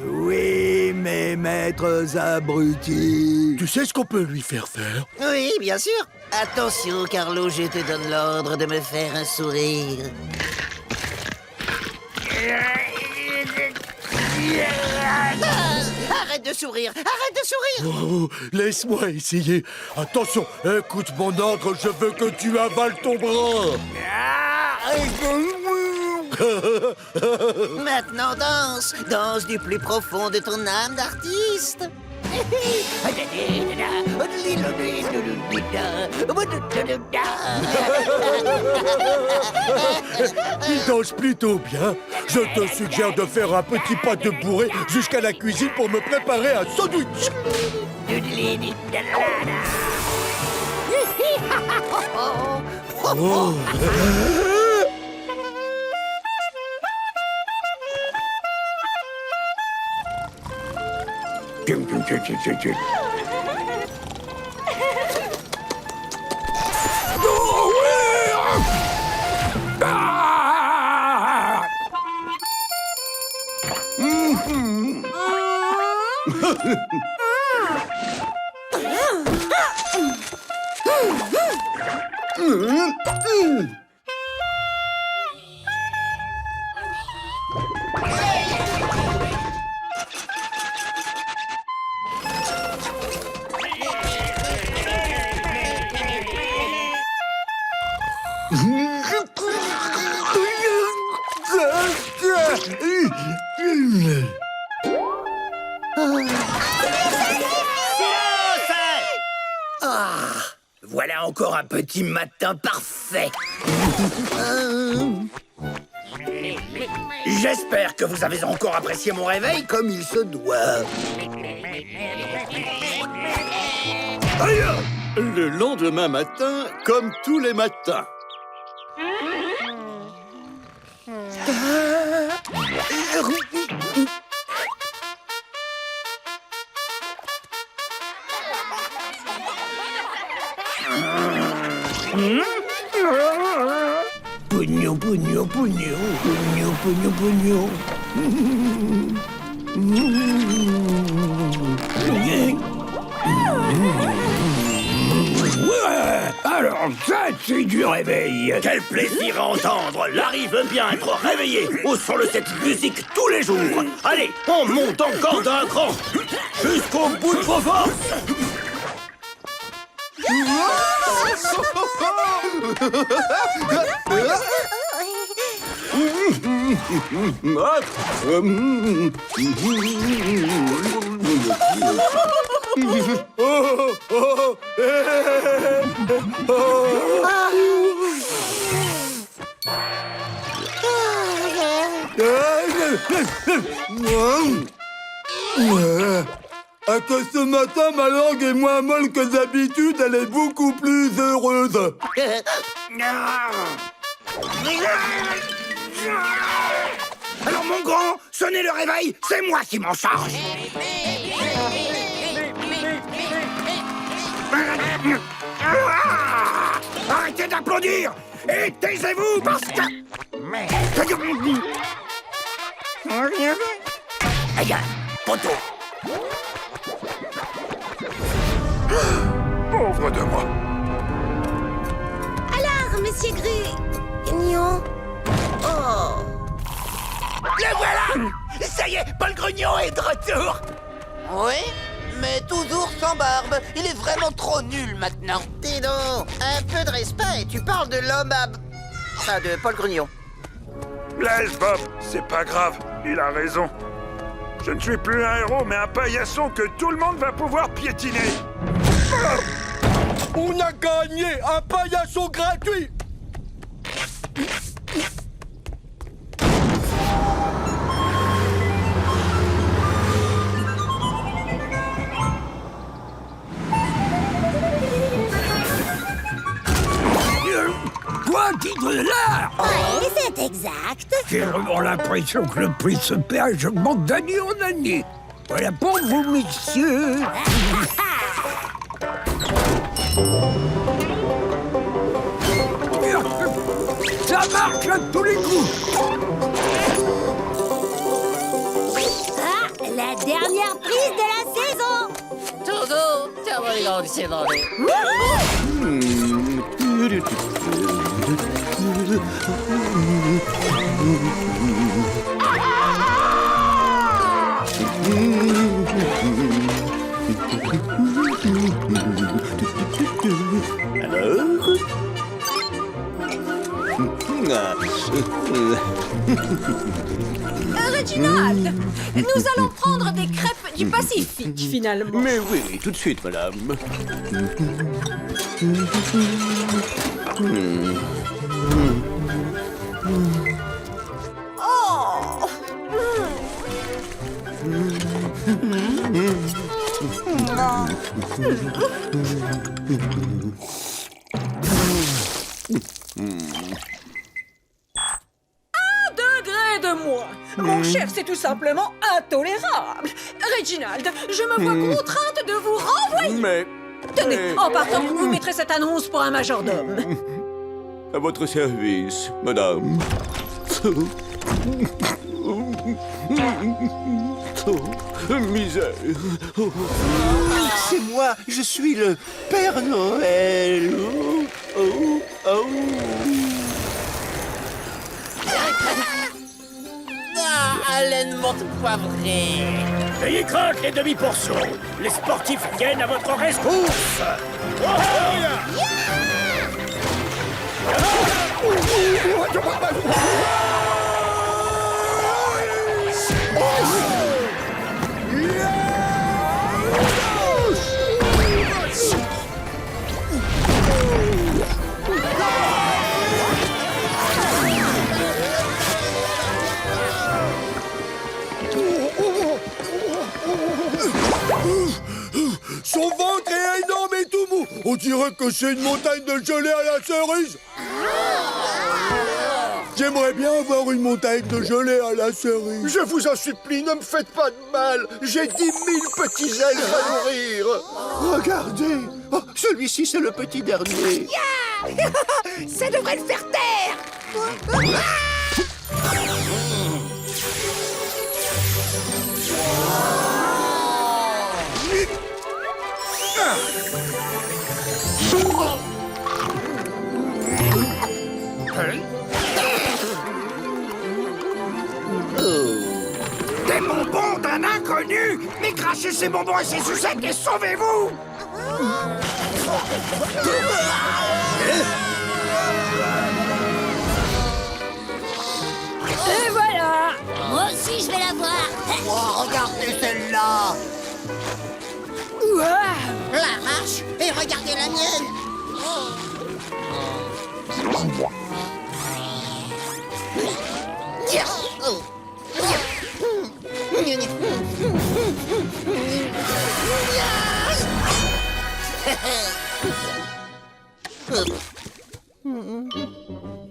Oui, mes maîtres abrutis. Tu sais ce qu'on peut lui faire faire? Oui, bien sûr. Attention, Carlo, je te donne l'ordre de me faire un sourire. Arrête de sourire! Arrête de sourire! Oh, laisse-moi essayer. Attention, écoute mon ordre, je veux que tu avales ton bras. Maintenant danse! Danse du plus profond de ton âme d'artiste! Il danse plutôt bien. Je te suggère de faire un petit pas de bourrée jusqu'à la cuisine pour me préparer un sandwich. Oh. Voilà encore un petit matin parfait. J'espère que vous avez encore apprécié mon réveil comme il se doit. Le lendemain matin, comme tous les matins. Pognon, pognon, pognon, pognon, pognon, pognon. Ouais, alors ça, c'est du réveil. Quel plaisir à entendre! Larry veut bien être réveillé au son de cette musique tous les jours. Allez, on monte encore d'un cran jusqu'au bout de vos forces. À que ce matin, ma langue est moins molle que d'habitude, elle est beaucoup plus heureuse. Alors mon grand, sonnez le réveil, c'est moi qui m'en charge. Arrêtez d'applaudir et taisez-vous parce que... Aïe, poteau. libre de moi. Alors, monsieur Grignon. Oh. Le voilà! Ça y est, Paul Grugnon est de retour! Oui, mais toujours sans barbe. Il est vraiment trop nul maintenant. Dis donc, un peu de respect. Tu parles de l'homme à... Enfin, de Paul Grugnon. Laisse Bob, c'est pas grave, il a raison. Je ne suis plus un héros, mais un paillasson que tout le monde va pouvoir piétiner. On a gagné un paillasson gratuit. Toi, tigre de l'air! Oui, c'est exact. J'ai vraiment l'impression que le prix de ce péage augmente d'année en année. Voilà pour vous, messieurs. Ça marche à tous les coups. Ah, la dernière prise de la saison. Toujours, c'est vrai. Reginald, nous allons prendre des crêpes du Pacifique, finalement. Mais oui, tout de suite, madame. Oh! De moi. Mon chef, c'est tout simplement intolérable. Reginald, je me vois contrainte de vous renvoyer. Mais... Tenez, en partant, vous mettrez cette annonce pour un majordome. À votre service, madame. Misère. C'est moi, je suis le Père Noël. Haleine monte poivrée. Ayez crainte les demi-portions. Les sportifs viennent à votre rescousse. Son ventre est énorme et tout mou. On dirait que c'est une montagne de gelée à la cerise. J'aimerais bien avoir une montagne de gelée à la cerise. Je vous en supplie, ne me faites pas de mal. J'ai 10 000 petits elfes à nourrir. Regardez. Oh, celui-ci, c'est le petit dernier. Ça devrait le faire taire. Des bonbons d'un inconnu! Mais crachez ces bonbons et ces sucettes et sauvez-vous! Et voilà. Moi aussi, je vais la voir. Oh, regardez celle-là. La marche. Et regardez la mienne.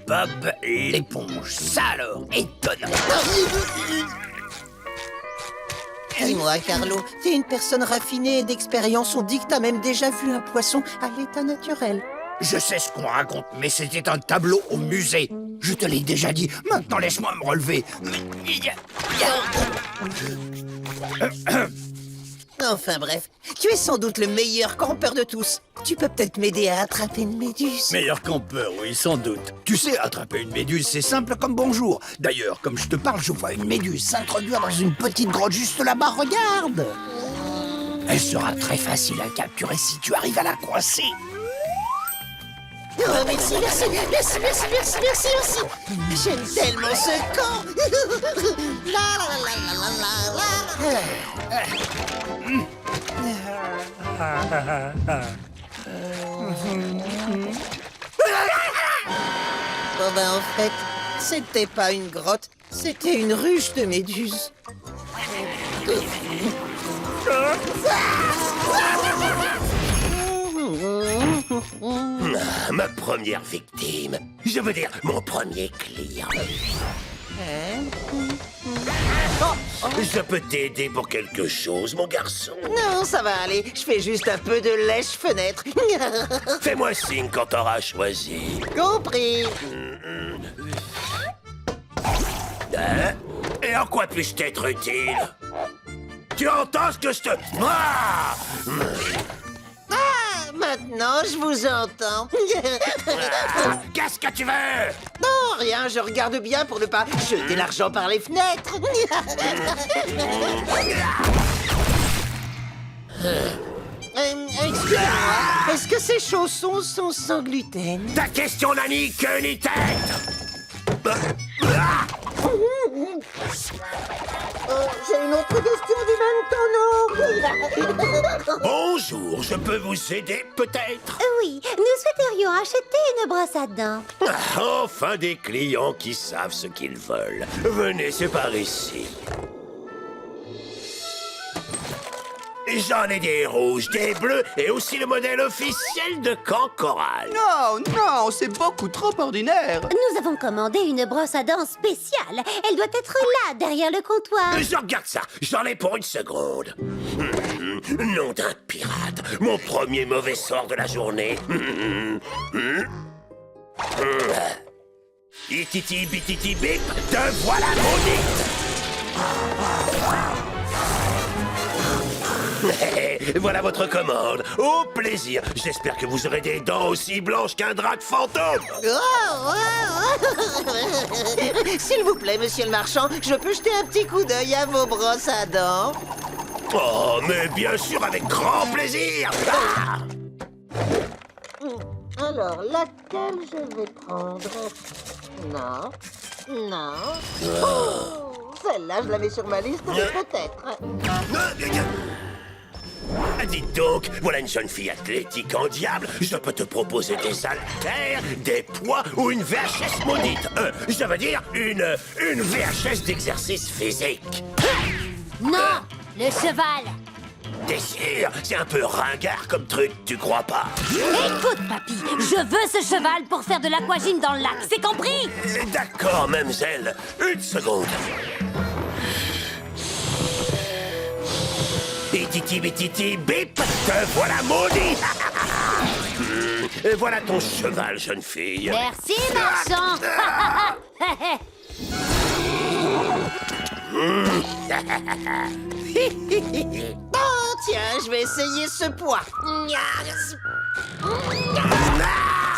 Bob l'éponge, ça alors, étonnant. Dis-moi, Carlo, t'es une personne raffinée et d'expérience. On dit que t'as même déjà vu un poisson à l'état naturel. Je sais ce qu'on raconte, mais c'était un tableau au musée. Je te l'ai déjà dit, maintenant laisse-moi me relever. Enfin bref, tu es sans doute le meilleur campeur de tous. Tu peux peut-être m'aider à attraper une méduse. Meilleur campeur, oui, sans doute. Tu sais, attraper une méduse, c'est simple comme bonjour. D'ailleurs, comme je te parle, je vois une méduse s'introduire dans une petite grotte juste là-bas, regarde. Elle sera très facile à capturer si tu arrives à la coincer. Oh, merci, merci, merci, merci, merci, merci, merci. J'aime tellement ce camp. La, la, la, la, la, la, la. Bon ben en fait, c'était pas une grotte, c'était une ruche de méduses. Ma première victime. Je veux dire, mon premier client. Je peux t'aider pour quelque chose, mon garçon? Non, ça va aller. Je fais juste un peu de lèche-fenêtre. Fais-moi signe quand t'auras choisi. Compris. Hein? Et en quoi puis-je t'être utile? Tu entends ce que je te... Ah! Ah, maintenant, je vous entends. Qu'est-ce que tu veux? Non, rien, je regarde bien pour ne pas jeter l'argent par les fenêtres. Excusez-moi, est-ce que ces chaussons sont sans gluten? Ta question n'a ni queue ni tête! J'ai une autre question du même tonneau. Bonjour, je peux vous aider peut-être? Oui, nous souhaiterions acheter une brosse à dents. Ah, enfin des clients qui savent ce qu'ils veulent. Venez, c'est par ici. J'en ai des rouges, des bleus et aussi le modèle officiel de Camp Coral. Non, non, c'est beaucoup trop ordinaire. Nous avons commandé une brosse à dents spéciale. Elle doit être là, derrière le comptoir. Je regarde ça, j'en ai pour une seconde. Nom d'un pirate, mon premier mauvais sort de la journée. Ititi bititi bip, te voilà maudite. Voilà votre commande. Au plaisir. J'espère que vous aurez des dents aussi blanches qu'un drap de fantôme. S'il vous plaît, monsieur le marchand, je peux jeter un petit coup d'œil à vos brosses à dents? Oh, mais bien sûr, avec grand plaisir. Ah! Alors, laquelle je vais prendre? Non, non. Oh, celle-là, je l'avais sur ma liste, mais peut-être. Dites donc, voilà une jeune fille athlétique en diable. Je peux te proposer des haltères, des poids ou une VHS maudite. Je veux dire, une VHS d'exercice physique. Non, le cheval. T'es sûr? C'est un peu ringard comme truc, tu crois pas? Écoute, papy, je veux ce cheval pour faire de l'aquagym dans le lac, c'est compris? D'accord, mademoiselle. Une seconde. Et titi bititi bip, te voilà maudit. Voilà ton cheval, jeune fille. Merci, marchand. Oh, tiens, je vais essayer ce poids.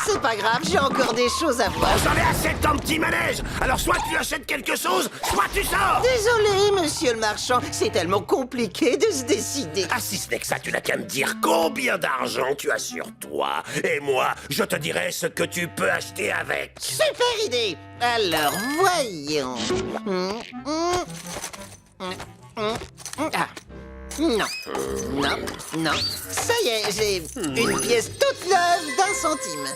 C'est pas grave, j'ai encore des choses à voir. J'en ai assez de ton petit manège. Alors soit tu achètes quelque chose, soit tu sors. Désolé, monsieur le marchand, c'est tellement compliqué de se décider. Ah, si ce n'est que ça, tu n'as qu'à me dire combien d'argent tu as sur toi. Et moi, je te dirai ce que tu peux acheter avec. Super idée. Alors, voyons. Ah. Non, non, non. Ça y est, j'ai une pièce toute neuve d'1 centime.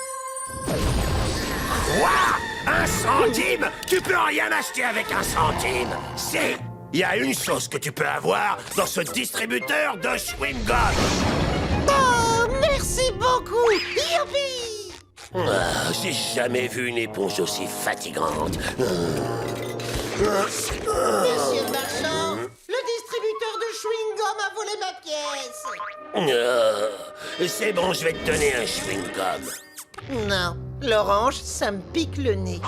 Quoi? 1 centime? Tu peux rien acheter avec 1 centime. Si, il y a une chose que tu peux avoir dans ce distributeur de chewing-gum. Oh, merci beaucoup. Youpi! Ah, j'ai jamais vu une éponge aussi fatigante. Monsieur le marchand, le distributeur de chewing-gum a volé ma pièce. C'est bon, je vais te donner un chewing-gum. Non, l'orange, ça me pique le nez.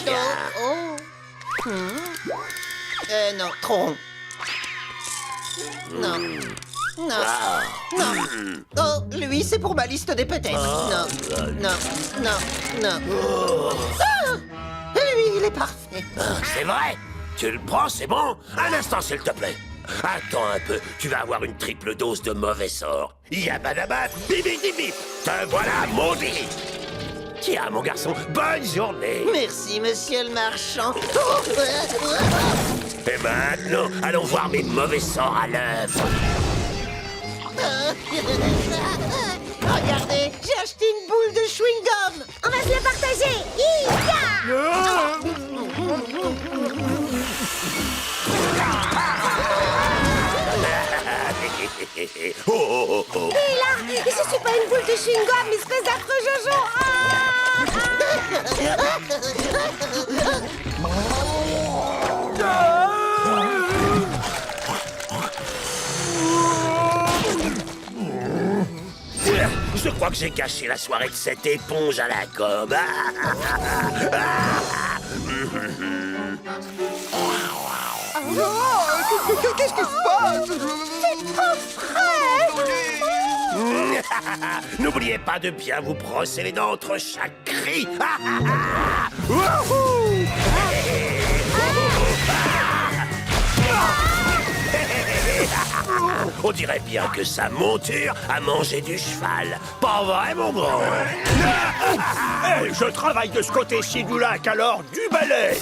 Tiens. Non, trop rond. Non. Non. Non. Oh, lui, c'est pour ma liste des peut-être. Non. Non. Non. Non. Ah! Lui, il est parfait. C'est vrai? Tu le prends, c'est bon? Un instant, s'il te plaît. Attends un peu, tu vas avoir une triple dose de mauvais sort. Yabadaba, bibi bibi. Te voilà maudit. Tiens, mon garçon, bonne journée. Merci, monsieur le marchand. Et maintenant, allons voir mes mauvais sorts à l'œuvre. Regardez, j'ai acheté une boule de chewing-gum. On va se le partager. Oh, oh, oh, oh. Et là, je suis pas une boule de chewing-gum, espèce d'affreux Jojo. Je crois que j'ai gâché la soirée de cette éponge à la gomme. Qu'est-ce qui se passe? C'est trop frais. N'oubliez pas de bien vous brosser les dents entre chaque cri. Wouhou! On dirait bien que sa monture a mangé du cheval. Pas vrai, mon grand? Je travaille de ce côté-ci du lac, alors du balai.